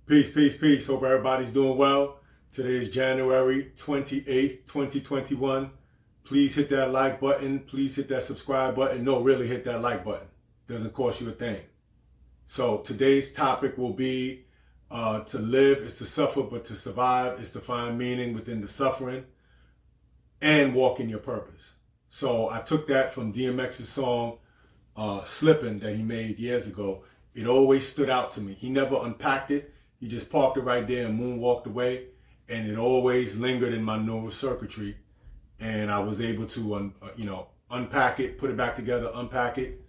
Peace, peace, peace. Hope everybody's doing well. Today is January 28th, 2021. Please hit that like button. Please hit that subscribe button. No, really hit that like button. Doesn't cost you a thing. So today's topic will be to live is to suffer, but to survive is to find meaning within the suffering and walk in your purpose. So I took that from DMX's song Slippin' that he made years ago. It always stood out to me. He never unpacked it. He just parked it right there and moonwalked away, and it always lingered in my neural circuitry, and I was able to, unpack it, put it back together, unpack it,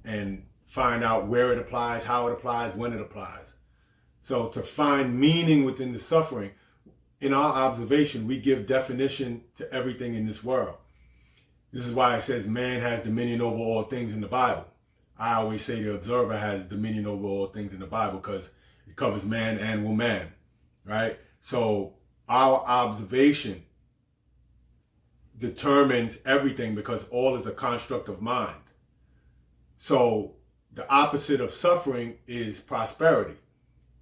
and find out where it applies, how it applies, when it applies. So to find meaning within the suffering, in our observation, we give definition to everything in this world. This is why it says man has dominion over all things in the Bible. I always say the observer has dominion over all things in the Bible because it covers man and woman, right? So our observation determines everything because all is a construct of mind. So the opposite of suffering is prosperity.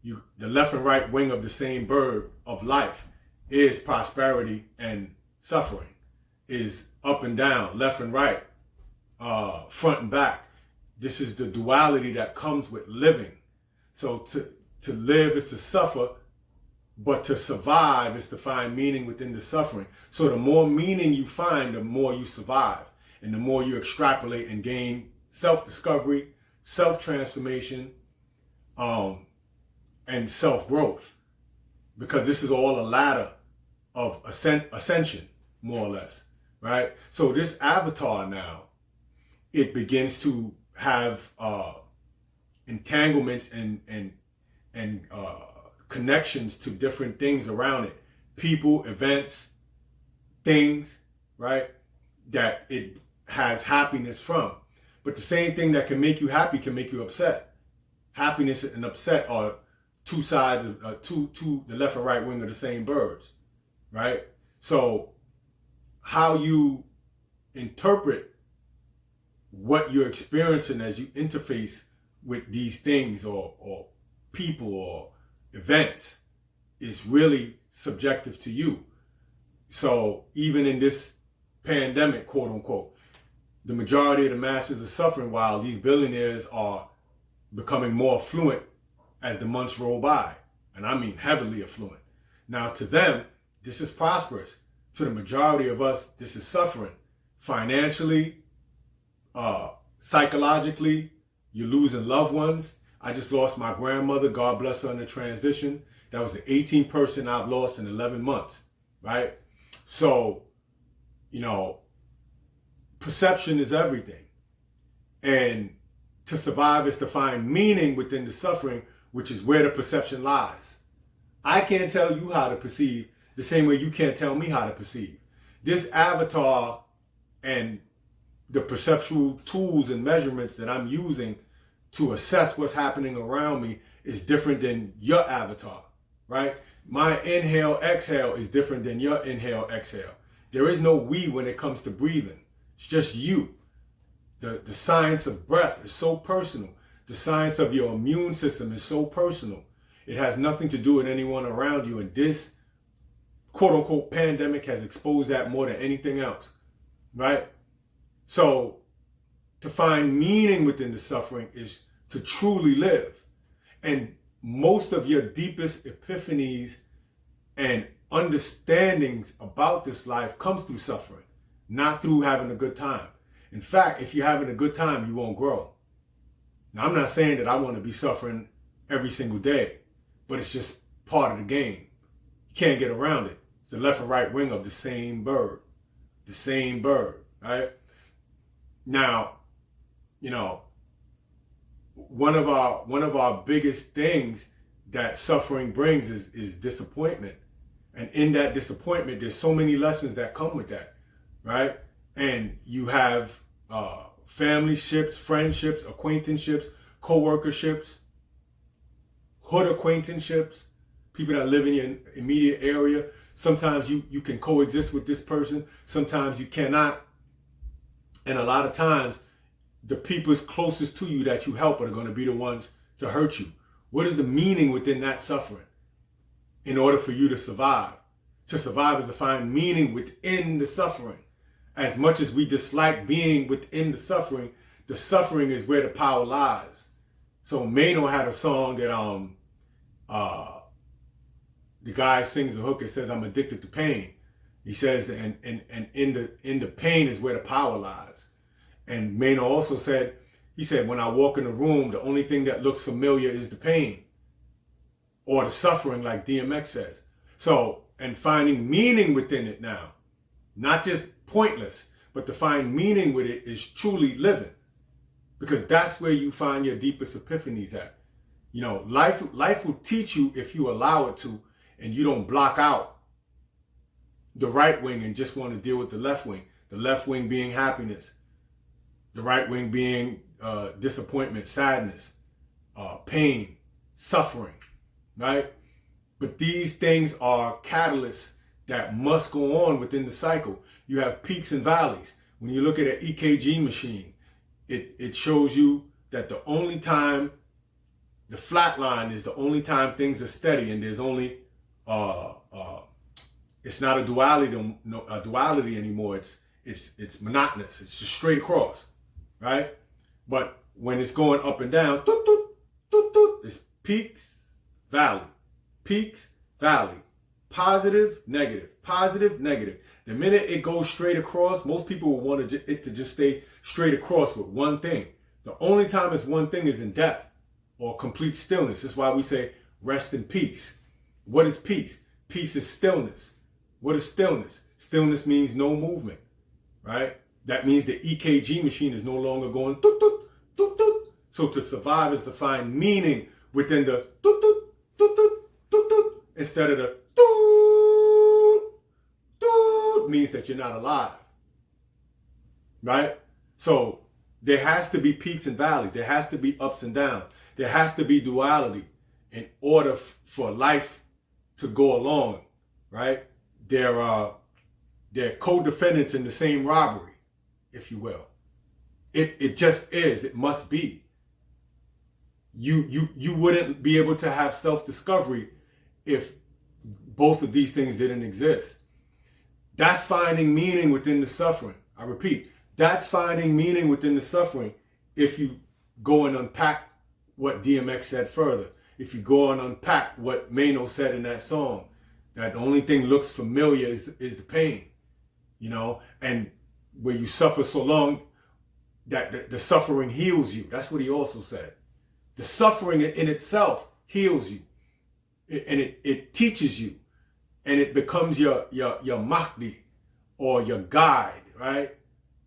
The left and right wing of the same bird of life is prosperity, and suffering is up and down, left and right, front and back. This is the duality that comes with living. So to live is to suffer, but to survive is to find meaning within the suffering. So the more meaning you find, the more you survive. And the more you extrapolate and gain self-discovery, self-transformation, and self-growth. Because this is all a ladder of ascension, more or less, right? So this avatar now, it begins to have entanglements and connections to different things around it. People, events, things, right? That it has happiness from. But the same thing that can make you happy can make you upset. Happiness and upset are two sides of the left and right wing of the same birds, right? So how you interpret what you're experiencing as you interface with these things or people or events is really subjective to you. So even in this pandemic, quote unquote, the majority of the masses are suffering while these billionaires are becoming more affluent as the months roll by. And I mean heavily affluent. Now to them, this is prosperous. To the majority of us, this is suffering. Financially, psychologically, you're losing loved ones. I just lost my grandmother, God bless her, in the transition. That was the 18th person I've lost in 11 months, right? So, perception is everything. And to survive is to find meaning within the suffering, which is where the perception lies. I can't tell you how to perceive the same way you can't tell me how to perceive. This avatar and the perceptual tools and measurements that I'm using to assess what's happening around me is different than your avatar, right? My inhale, exhale is different than your inhale, exhale. There is no we when it comes to breathing. It's just you. The science of breath is so personal. The science of your immune system is so personal. It has nothing to do with anyone around you. And this quote unquote pandemic has exposed that more than anything else, right? So to find meaning within the suffering is to truly live. And most of your deepest epiphanies and understandings about this life comes through suffering, not through having a good time. In fact, if you're having a good time, you won't grow. Now, I'm not saying that I want to be suffering every single day, but it's just part of the game. You can't get around it. It's the left and right wing of the same bird, right? Now, one of our biggest things that suffering brings is disappointment. And in that disappointment, there's so many lessons that come with that, right? And you have family-ships, friendships, acquaintanceships, co-workerships, hood acquaintanceships, people that live in your immediate area. Sometimes you can coexist with this person. Sometimes you cannot. And a lot of times, the people closest to you that you help are going to be the ones to hurt you What is the meaning within that suffering in order for you to survive? To survive is to find meaning within the suffering. As much as we dislike being within the suffering is where the power lies. So Mano had a song that the guy sings a hook. It says, "I'm addicted to pain." He says, and in the pain is where the power lies. And Mano also said, he said, "When I walk in the room, the only thing that looks familiar is the pain or the suffering," like DMX says. So, and finding meaning within it now, not just pointless, but to find meaning with it is truly living, because that's where you find your deepest epiphanies at. You know, life will teach you if you allow it to, and you don't block out the right wing and just want to deal with the left wing. The left wing being happiness, the right wing being disappointment, sadness, pain, suffering, right? But these things are catalysts that must go on within the cycle. You have peaks and valleys. When you look at an EKG machine, it shows you that the only time, the flat line is the only time things are steady, and there's only, it's not a duality anymore. It's monotonous. It's just straight across, right? But when it's going up and down, it's peaks, valley, peaks, valley, positive, negative, positive, negative. The minute it goes straight across, most people will want it to just stay straight across with one thing. The only time it's one thing is in death or complete stillness. That's why we say rest in peace. What is peace? Peace is stillness. What is stillness? Stillness means no movement, right? That means the EKG machine is no longer going toot, toot, toot, toot. So to survive is to find meaning within the toot, toot, toot, toot, toot, toot, instead of the toot, toot, means that you're not alive, right? So there has to be peaks and valleys. There has to be ups and downs. There has to be duality in order for life to go along, right? They're co-defendants in the same robbery, if you will. It just is. It must be. You wouldn't be able to have self-discovery if both of these things didn't exist. That's finding meaning within the suffering. I repeat, that's finding meaning within the suffering if you go and unpack what DMX said further. If you go and unpack what Mano said in that song, that the only thing looks familiar is the pain, you know, and where you suffer so long that the suffering heals you. That's what he also said. The suffering in itself heals you, and it teaches you, and it becomes your Mahdi or your guide, right?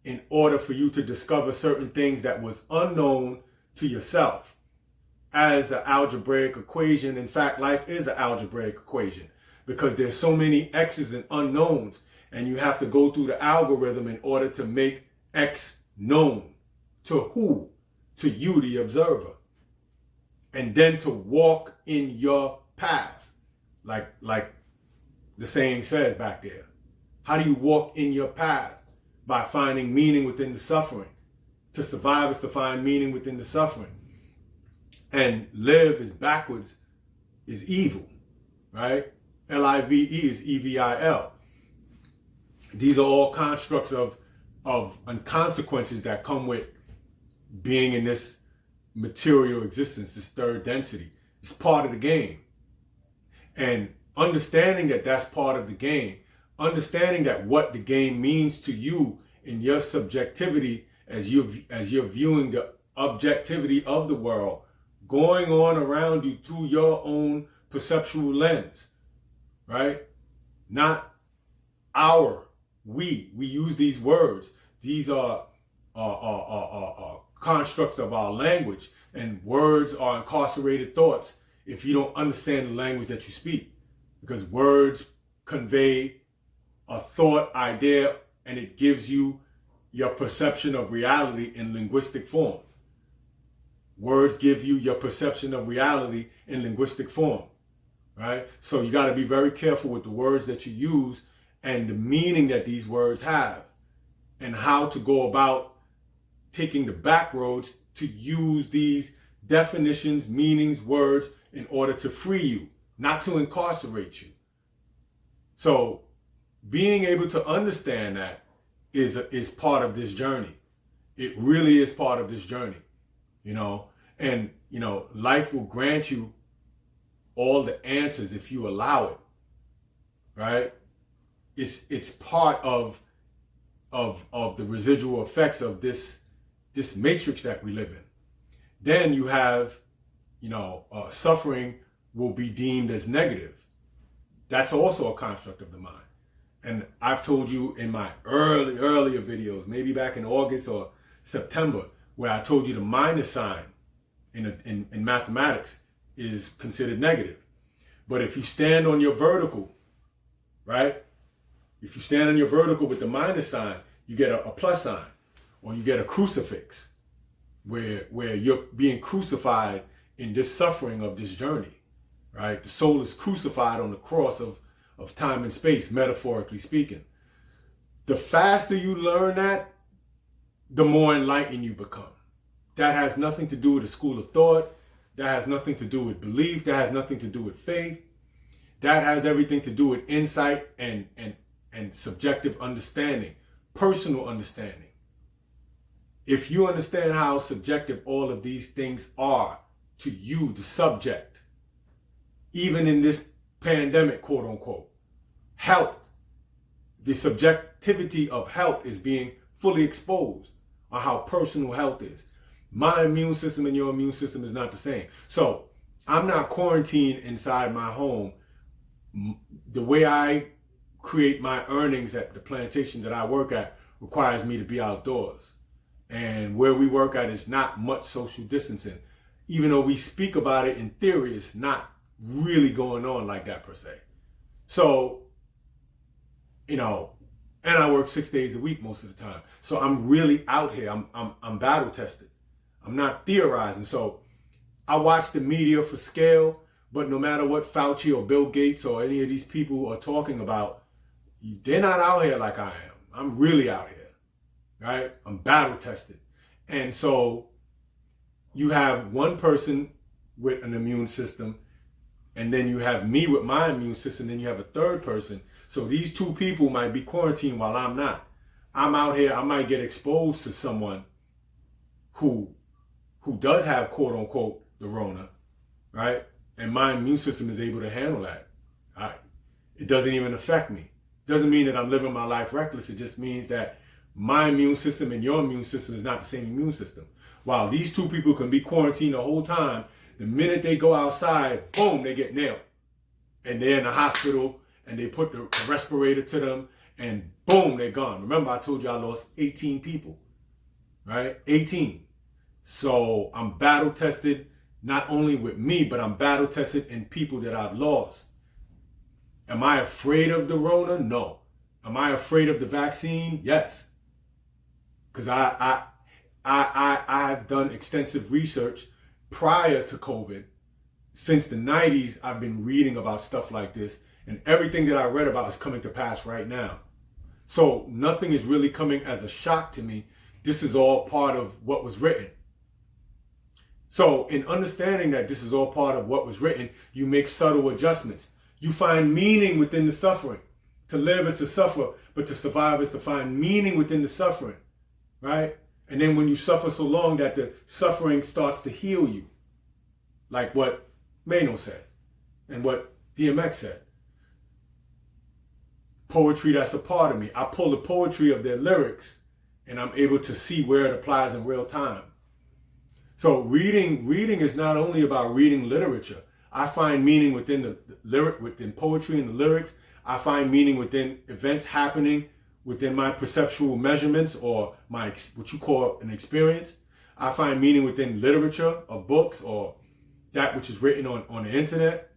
In order for you to discover certain things that was unknown to yourself. As an algebraic equation, in fact, life is an algebraic equation because there's so many X's and unknowns, and you have to go through the algorithm in order to make X known. To who? To you, the observer. And then to walk in your path, like the saying says back there. How do you walk in your path? By finding meaning within the suffering. To survive is to find meaning within the suffering. And live is backwards, is evil, right? Live is EVIL. These are all constructs of and consequences that come with being in this material existence, this third density. It's part of the game. And understanding that that's part of the game, understanding that what the game means to you in your subjectivity as you're viewing the objectivity of the world going on around you through your own perceptual lens, right? Not we use these words. These are constructs of our language, and words are incarcerated thoughts if you don't understand the language that you speak, because words convey a thought, idea, and it gives you your perception of reality in linguistic form. Words give you your perception of reality in linguistic form, right? So you got to be very careful with the words that you use and the meaning that these words have, and how to go about taking the back roads to use these definitions, meanings, words in order to free you, not to incarcerate you. So being able to understand that is part of this journey. It really is part of this journey, and life will grant you all the answers if you allow it, right? It's part of the residual effects of this matrix that we live in. Then you have, suffering will be deemed as negative. That's also a construct of the mind. And I've told you in my earlier videos, maybe back in August or September, where I told you the minus sign in mathematics is considered negative. But if you stand on your vertical, right? If you stand on your vertical with the minus sign, you get a plus sign, or you get a crucifix, where you're being crucified in this suffering of this journey, right? The soul is crucified on the cross of time and space, metaphorically speaking. The faster you learn that, the more enlightened you become. That has nothing to do with a school of thought. That has nothing to do with belief. That has nothing to do with faith. That has everything to do with insight and subjective understanding, personal understanding. If you understand how subjective all of these things are to you, the subject, even in this pandemic, quote unquote, health, the subjectivity of health is being fully exposed on how personal health is. My immune system and your immune system is not the same. So I'm not quarantined inside my home. The way I create my earnings at the plantation that I work at requires me to be outdoors. And where we work at is not much social distancing. Even though we speak about it in theory, it's not really going on like that per se. So, and I work 6 days a week most of the time. So I'm really out here. I'm battle tested. I'm not theorizing. So I watch the media for scale, but no matter what Fauci or Bill Gates or any of these people are talking about, they're not out here like I am. I'm really out here, right? I'm battle tested. And so you have one person with an immune system, and then you have me with my immune system, then you have a third person. So these two people might be quarantined while I'm not. I'm out here, I might get exposed to someone who does have, quote unquote, the Rona, right? And my immune system is able to handle that. It doesn't even affect me. Doesn't mean that I'm living my life reckless. It just means that my immune system and your immune system is not the same immune system. While these two people can be quarantined the whole time, the minute they go outside, boom, they get nailed. And they're in the hospital, and they put the respirator to them, and boom, they're gone. Remember, I told you I lost 18 people, right? 18. So I'm battle tested, not only with me, but I'm battle tested in people that I've lost. Am I afraid of the Rona? No. Am I afraid of the vaccine? Yes. Because I've done extensive research prior to COVID. Since the 90s, I've been reading about stuff like this, and everything that I read about is coming to pass right now. So nothing is really coming as a shock to me. This is all part of what was written. So in understanding that this is all part of what was written, you make subtle adjustments. You find meaning within the suffering. To live is to suffer, but to survive is to find meaning within the suffering, right? And then when you suffer so long that the suffering starts to heal you, like what Mano said and what DMX said. Poetry, that's a part of me. I pull the poetry of their lyrics and I'm able to see where it applies in real time. So reading is not only about reading literature. I find meaning within the lyric, within poetry and the lyrics. I find meaning within events happening within my perceptual measurements or my what you call an experience. I find meaning within literature of books or that which is written on the internet.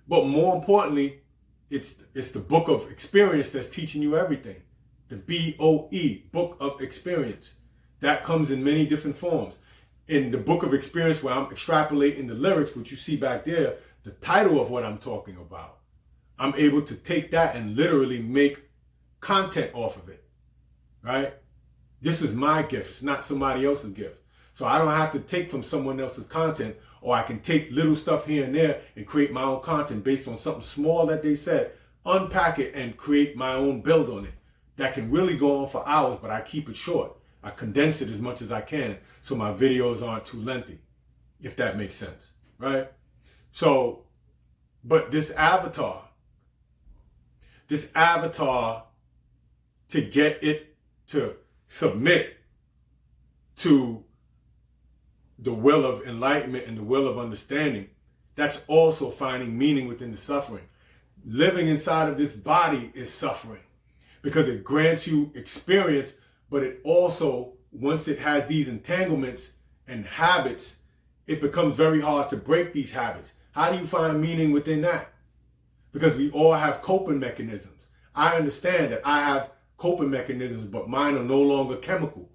But more importantly, it's the book of experience that's teaching you everything. The BOE, book of experience. That comes in many different forms. In the book of experience where I'm extrapolating the lyrics, which you see back there, the title of what I'm talking about, I'm able to take that and literally make content off of it, right? This is my gift. It's not somebody else's gift. So I don't have to take from someone else's content, or I can take little stuff here and there and create my own content based on something small that they said, unpack it and create my own build on it. That can really go on for hours, but I keep it short. I condense it as much as I can so my videos aren't too lengthy, if that makes sense, right? So, but this avatar, to get it to submit to the will of enlightenment and the will of understanding, that's also finding meaning within the suffering. Living inside of this body is suffering because it grants you experience, but it also, once it has these entanglements and habits, it becomes very hard to break these habits. How do you find meaning within that? Because we all have coping mechanisms. I understand that I have coping mechanisms, but mine are no longer chemical.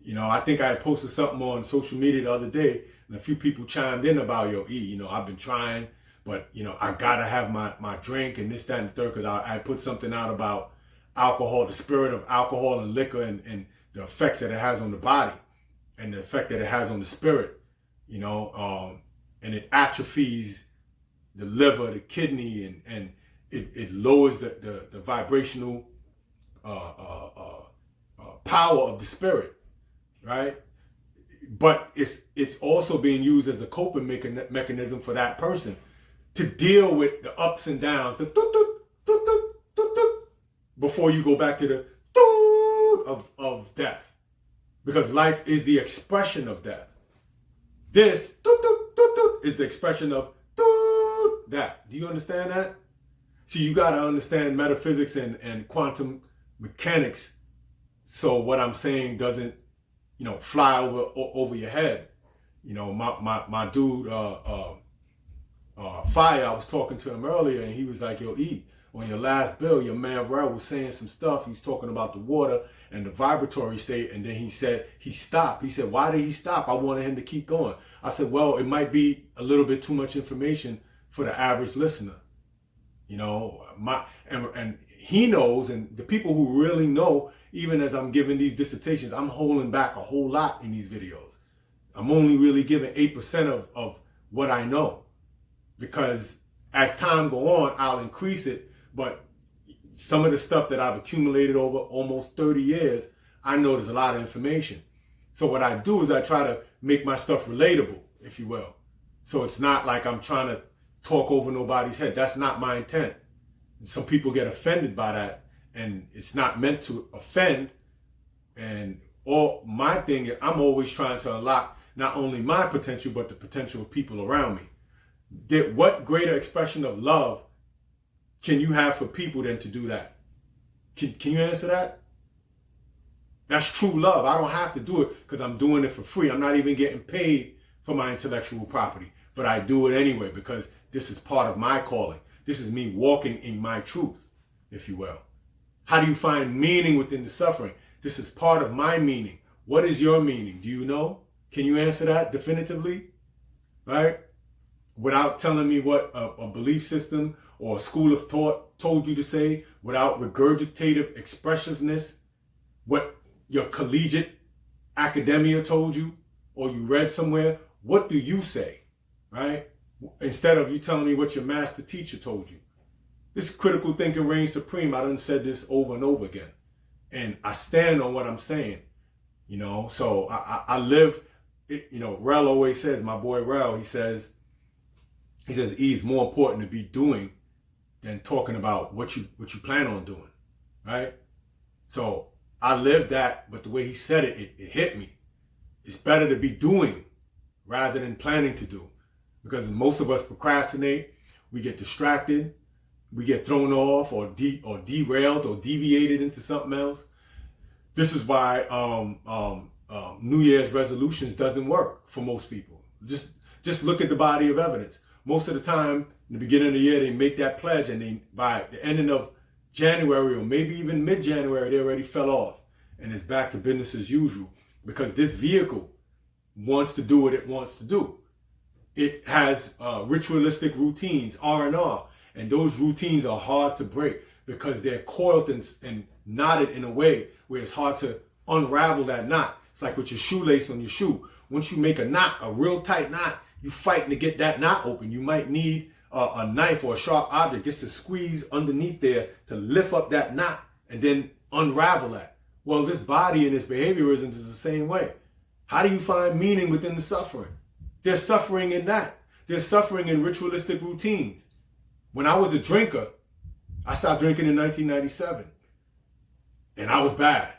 You know, I think I posted something on social media the other day, and a few people chimed in about, yo, E, you know, I've been trying, but, you know, I gotta have my drink and this, that, and the third, because I put something out about alcohol, the spirit of alcohol and liquor, and the effects that it has on the body and the effect that it has on the spirit, you know, and it atrophies the liver, the kidney, and it lowers the vibrational power of the spirit, right? But it's also being used as a coping mechanism for that person to deal with the ups and downs, the toot, toot, toot, toot, toot, toot, before you go back to the toot of death. Because life is the expression of death. This toot, toot, toot, toot, is the expression of toot, that. Do you understand that? So you got to understand metaphysics and quantum mechanics so what I'm saying doesn't, you know, fly over your head. You know, my dude, Fire, I was talking to him earlier, and he was like, yo, E, on your last bill, your man Rel was saying some stuff. He was talking about the water and the vibratory state, and then he said he stopped. He said, why did he stop? I wanted him to keep going. I said, well, it might be a little bit too much information for the average listener. You know, and he knows, and the people who really know, even as I'm giving these dissertations, I'm holding back a whole lot in these videos. I'm only really giving 8% of what I know, because as time go on, I'll increase it. But some of the stuff that I've accumulated over almost 30 years, I know there's a lot of information. So what I do is I try to make my stuff relatable, if you will. So it's not like I'm trying to talk over nobody's head. That's not my intent. Some people get offended by that, and it's not meant to offend. And all my thing is, I'm always trying to unlock not only my potential, but the potential of people around me. What greater expression of love can you have for people than to do that? Can you answer that? That's true love. I don't have to do it because I'm doing it for free. I'm not even getting paid for my intellectual property, but I do it anyway because this is part of my calling. This is me walking in my truth, if you will. How do you find meaning within the suffering? This is part of my meaning. What is your meaning? Do you know? Can you answer that definitively? Right? Without telling me what a belief system or a school of thought told you to say, without regurgitative expressiveness, what your collegiate academia told you, or you read somewhere, what do you say, right? Instead of you telling me what your master teacher told you. This critical thinking reigns supreme. I done said this over and over again. And I stand on what I'm saying, you know? So I live, you know, Rel always says, my boy Rel, he says, E, it's more important to be doing than talking about what you plan on doing, right? So I lived that, but the way he said it hit me. It's better to be doing rather than planning to do, because most of us procrastinate, we get distracted, we get thrown off or derailed or deviated into something else. This is why New Year's resolutions doesn't work for most people. Just look at the body of evidence. Most of the time, in the beginning of the year, they make that pledge, and by the ending of January or maybe even mid-January, they already fell off, and it's back to business as usual, because this vehicle wants to do what it wants to do. It has ritualistic routines, R&R, and those routines are hard to break because they're coiled and knotted in a way where it's hard to unravel that knot. It's like with your shoelace on your shoe. once you make a knot, a real tight knot, you fighting to get that knot open. You might need a knife or a sharp object just to squeeze underneath there to lift up that knot and then unravel that. Well, this body and this behaviorism is the same way. How do you find meaning within the suffering? There's suffering in that. There's suffering in ritualistic routines. When I was a drinker, I stopped drinking in 1997. And I was bad,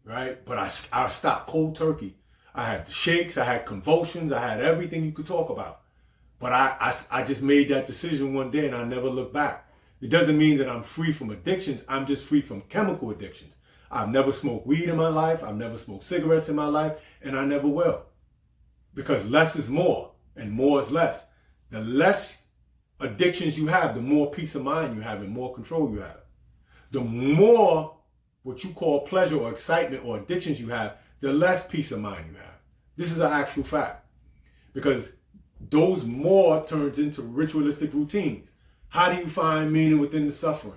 right? But I stopped cold turkey. I had the shakes, I had convulsions, I had everything you could talk about. But I just made that decision one day and I never looked back. It doesn't mean that I'm free from addictions. I'm just free from chemical addictions. I've never smoked weed in my life. I've never smoked cigarettes in my life. And I never will. Because less is more and more is less. The less addictions you have, the more peace of mind you have and more control you have. The more what you call pleasure or excitement or addictions you have, the less peace of mind you have. This is an actual fact. Because those more turns into ritualistic routines. How do you find meaning within the suffering?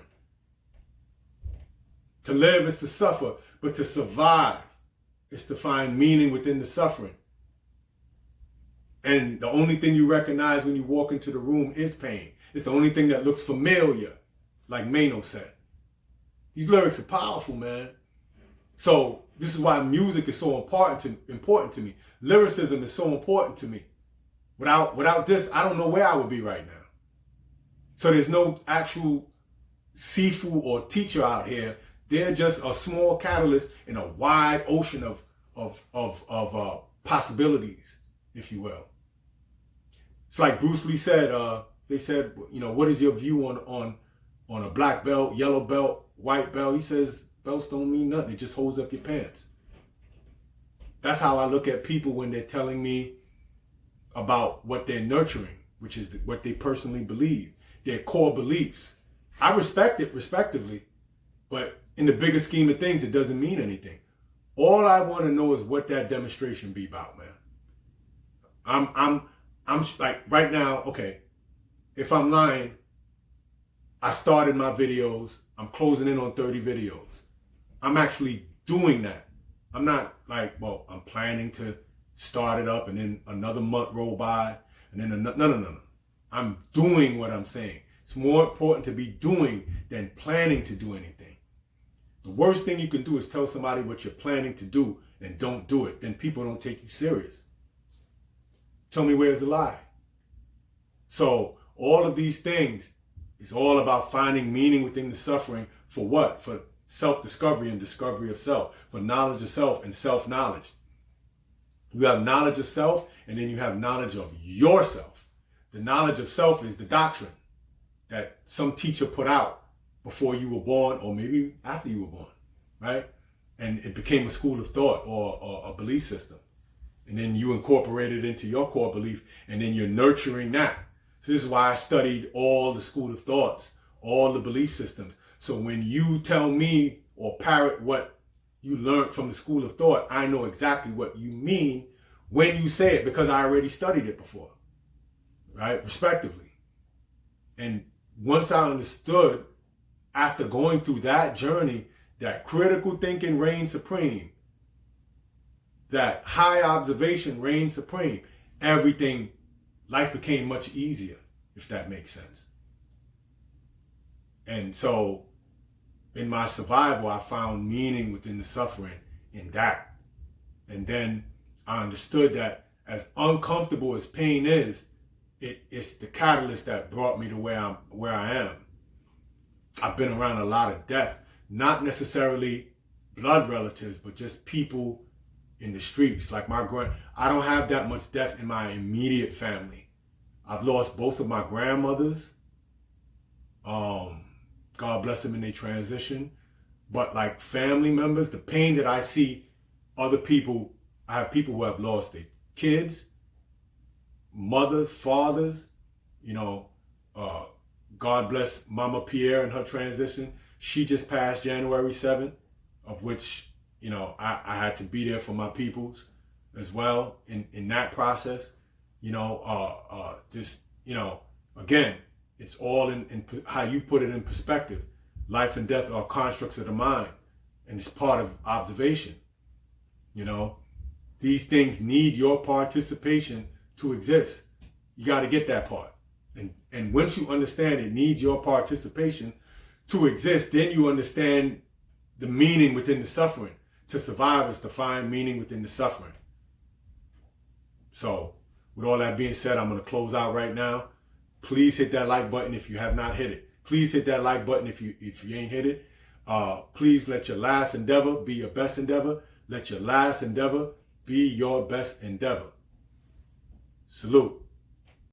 To live is to suffer, but to survive is to find meaning within the suffering. And the only thing you recognize when you walk into the room is pain. It's the only thing that looks familiar, like Mano said. These lyrics are powerful, man. So this is why music is so important to me. Lyricism is so important to me. Without this, I don't know where I would be right now. So there's no actual Sifu or teacher out here. They're just a small catalyst in a wide ocean of possibilities, if you will. It's like Bruce Lee said. They said, what is your view on a black belt, yellow belt, white belt? He says belts don't mean nothing. It just holds up your pants. That's how I look at people when they're telling me about what they're nurturing, which is what they personally believe, their core beliefs. I respect it respectively, but in the bigger scheme of things, it doesn't mean anything. All I want to know is what that demonstration be about, man. I'm like right now, okay, if I'm lying, I started my videos, I'm closing in on 30 videos. I'm actually doing that. I'm not like, well, I'm planning to start it up and then another month roll by and then no. I'm doing what I'm saying. It's more important to be doing than planning to do anything. The worst thing you can do is tell somebody what you're planning to do and don't do it. Then people don't take you serious. Tell me where's the lie. So all of these things is all about finding meaning within the suffering for what? For self-discovery and discovery of self. For knowledge of self and self-knowledge. You have knowledge of self and then you have knowledge of yourself. The knowledge of self is the doctrine that some teacher put out before you were born or maybe after you were born, right? And it became a school of thought or a belief system. And then you incorporate it into your core belief and then you're nurturing that. So this is why I studied all the school of thoughts, all the belief systems. So when you tell me or parrot what you learned from the school of thought, I know exactly what you mean when you say it because I already studied it before, right? Respectively. And once I understood after going through that journey that critical thinking reigns supreme, that high observation reigns supreme, life became much easier, if that makes sense. And so in my survival, I found meaning within the suffering in that. And then I understood that as uncomfortable as pain is, it's the catalyst that brought me to where I am. I've been around a lot of death, not necessarily blood relatives, but just people in the streets. Like I don't have that much death in my immediate family. I've lost both of my grandmothers. God bless them in their transition. But like family members, the pain that I see other people, I have people who have lost their kids, mothers, fathers, God bless Mama Pierre and her transition. She just passed January 7th, of which, I had to be there for my peoples as well in that process. Again, it's all in how you put it in perspective. Life and death are constructs of the mind, and it's part of observation, These things need your participation to exist. You got to get that part. And once you understand it needs your participation to exist, then you understand the meaning within the suffering. To survive is to find meaning within the suffering. So, with all that being said, I'm going to close out right now. Please hit that like button if you have not hit it. Please hit that like button if you ain't hit it. Please let your last endeavor be your best endeavor. Let your last endeavor be your best endeavor. Salute.